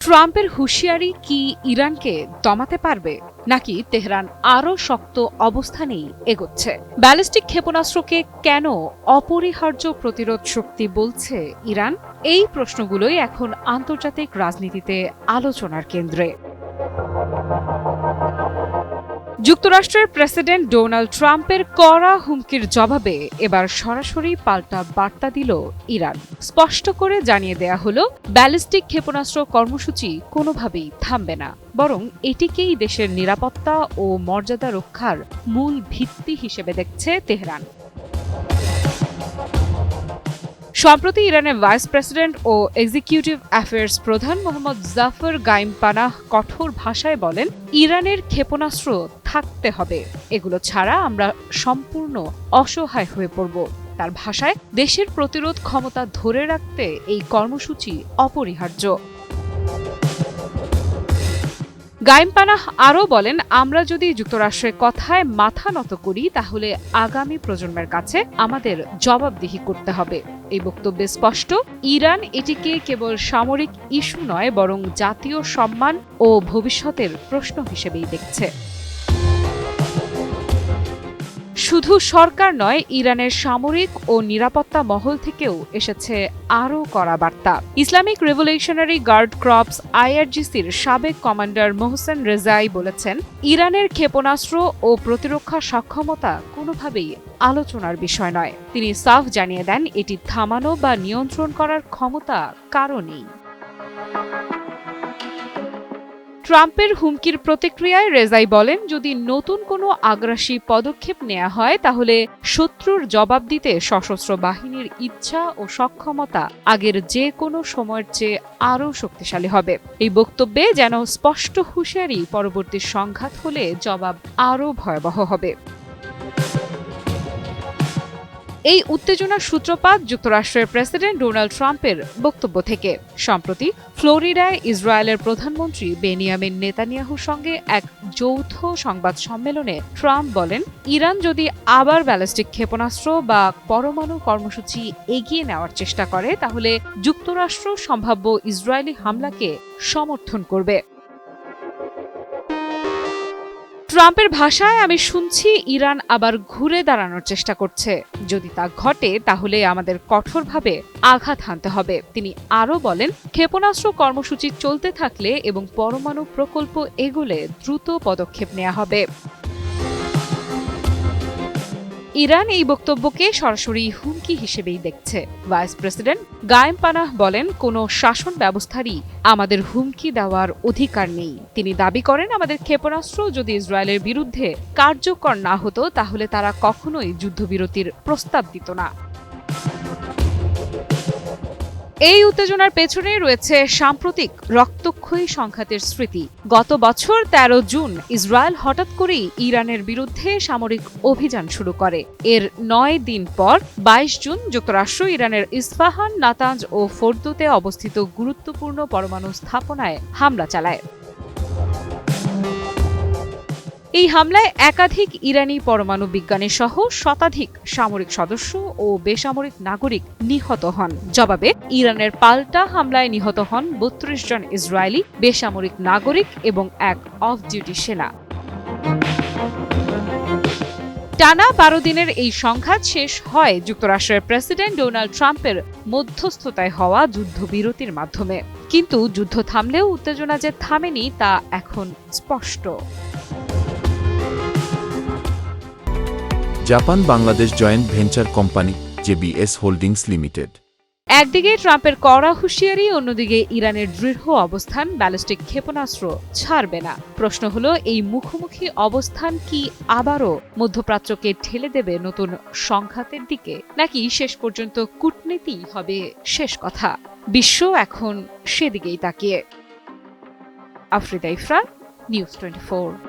ট্রাম্পের হুঁশিয়ারি কি ইরানকে দমাতে পারবে, নাকি তেহরান আরও শক্ত অবস্থানেই এগোচ্ছে? ব্যালিস্টিক ক্ষেপণাস্ত্রকে কেন অপরিহার্য প্রতিরোধ শক্তি বলছে ইরান? এই প্রশ্নগুলোই এখন আন্তর্জাতিক রাজনীতিতে আলোচনার কেন্দ্রে। যুক্তরাষ্ট্রের প্রেসিডেন্ট ডোনাল্ড ট্রাম্পের কড়া হুমকির জবাবে এবার সরাসরি পাল্টা বার্তা দিল ইরান। স্পষ্ট করে জানিয়ে দেয়া হলো, ব্যালিস্টিক ক্ষেপণাস্ত্র কর্মসূচি কোনোভাবেই থামবে না, বরং এটিকেই দেশের নিরাপত্তা ও মর্যাদা রক্ষার মূল ভিত্তি হিসেবে দেখছে তেহরান। সম্প্রতি ইরানের ভাইস প্রেসিডেন্ট ও এক্সিকিউটিভ অ্যাফেয়ার্স প্রধান মোহাম্মদ জাফর গাইম পানাহ কঠোর ভাষায় বলেন, ইরানের ক্ষেপণাস্ত্র থাকতে হবে, এগুলো ছাড়া আমরা সম্পূর্ণ অসহায় হয়ে পড়ব। তার ভাষায়, দেশের প্রতিরোধ ক্ষমতা ধরে রাখতে এই কর্মসূচি অপরিহার্য। গাইম পানাহ আরও বলেন, আমরা যদি যুক্তরাষ্ট্রের কথায় মাথা নত করি, তাহলে আগামী প্রজন্মের কাছে আমাদের জবাবদিহি করতে হবে। এই বক্তব্যে স্পষ্ট, ইরান এটিকে কেবল সামরিক ইস্যু নয়, বরং জাতীয় সম্মান ও ভবিষ্যতের প্রশ্ন হিসেবেই দেখছে। শুধু সরকার নয়, ইরানের সামরিক ও নিরাপত্তা মহল থেকেও এসেছে আরও কড়া বার্তা। ইসলামিক রেভলিউশনারি গার্ড ক্রপস আইআরজিসির সাবেক কমান্ডার মোহসেন রেজাই বলেছেন, ইরানের ক্ষেপণাস্ত্র ও প্রতিরক্ষা সক্ষমতা কোনোভাবেই আলোচনার বিষয় নয়। তিনি সাফ জানিয়ে দেন, এটি থামানো বা নিয়ন্ত্রণ করার ক্ষমতা কারও নেই। ট্রাম্পের হুমকির প্রতিক্রিয়ায় রেজাই বলেন, যদি নতুন কোনো আগ্রাসী পদক্ষেপ নেওয়া হয়, তাহলে শত্রুর জবাব দিতে সশস্ত্র বাহিনীর ইচ্ছা ও সক্ষমতা আগের যে কোনো সময়ের চেয়ে আরও শক্তিশালী হবে। এই বক্তব্যে যেন স্পষ্ট হুঁশিয়ারি, পরবর্তী সংঘাত হলে জবাব আরও ভয়াবহ হবে। এই উত্তেজনার সূত্রপাত যুক্তরাষ্ট্রের প্রেসিডেন্ট ডোনাল্ড ট্রাম্পের বক্তব্য থেকে। সম্প্রতি ফ্লোরিডায় ইসরায়েলের প্রধানমন্ত্রী বেনিয়ামিন নেতানিয়াহুর সঙ্গে এক যৌথ সংবাদ সম্মেলনে ট্রাম্প বলেন, ইরান যদি আবার ব্যালিস্টিক ক্ষেপণাস্ত্র বা পরমাণু কর্মসূচি এগিয়ে নেওয়ার চেষ্টা করে, তাহলে যুক্তরাষ্ট্র সম্ভাব্য ইসরায়েলি হামলাকে সমর্থন করবে। ট্রাম্পের ভাষায়, আমি শুনছি ইরান আবার ঘুরে দাঁড়ানোর চেষ্টা করছে। যদি তা ঘটে, তাহলে আমাদের কঠোরভাবে আঘাত হানতে হবে। তিনি আরও বলেন, ক্ষেপণাস্ত্র কর্মসূচি চলতে থাকলে এবং পরমাণু প্রকল্প এগোলে দ্রুত পদক্ষেপ নেওয়া হবে। ইরান এই বক্তব্যকে সরাসরি হুমকি হিসেবেই দেখছে। ভাইস প্রেসিডেন্ট গায়েম পানাহ বলেন, কোনো শাসন ব্যবস্থারই আমাদের হুমকি দেওয়ার অধিকার নেই। তিনি দাবি করেন, আমাদের ক্ষেপণাস্ত্র যদি ইসরায়েলের বিরুদ্ধে কার্যকর না হতো, তাহলে তারা কখনোই যুদ্ধবিরতির প্রস্তাব দিত না। এই উত্তেজনার পেছনে রয়েছে সাম্প্রতিক রক্তক্ষয়ী সংঘাতের স্মৃতি। গত বছর 13 জুন ইসরায়েল হঠাৎ করেই ইরানের বিরুদ্ধে সামরিক অভিযান শুরু করে। এর 9 দিন পর 22 জুন যুক্তরাষ্ট্র ইরানের ইস্পাহান, নাতাঞ্জ ও ফোর্দোতে অবস্থিত গুরুত্বপূর্ণ পরমাণু স্থাপনায় হামলা চালায়। এই হামলায় একাধিক ইরানি পরমাণু বিজ্ঞানী সহ শতাধিক সামরিক সদস্য ও বেসামরিক নাগরিক নিহত হন। জবাবে ইরানের পাল্টা হামলায় নিহত হন 32 জন ইসরায়েলি বেসামরিক নাগরিক এবং এক অফ ডিউটি সেনা। টানা 12 দিনের এই সংঘাত শেষ হয় যুক্তরাষ্ট্রের প্রেসিডেন্ট ডোনাল্ড ট্রাম্পের মধ্যস্থতায় হওয়া যুদ্ধবিরতির মাধ্যমে। কিন্তু যুদ্ধ থামলেও উত্তেজনা যে থামেনি, তা এখন স্পষ্ট। Japan Bangladesh joint venture company JBS holdings limited. একদিকে ট্রাম্পের কড়া হুঁশিয়ারি, অন্যদিকে ইরানের দৃঢ় অবস্থান, ব্যালিস্টিক ক্ষেপণাস্ত্র ছাড়বে না। প্রশ্ন হলো, এই মুখোমুখি অবস্থান কি আবারও মধ্যপ্রাচ্যকে ঠেলে দেবে নতুন সংঘাতের দিকে, নাকি শেষ পর্যন্ত কূটনীতি হবে শেষ কথা? বিশ্ব এখন সেদিকেই তাকিয়ে। আফ্রিদা ইফরা, নিউজ 24।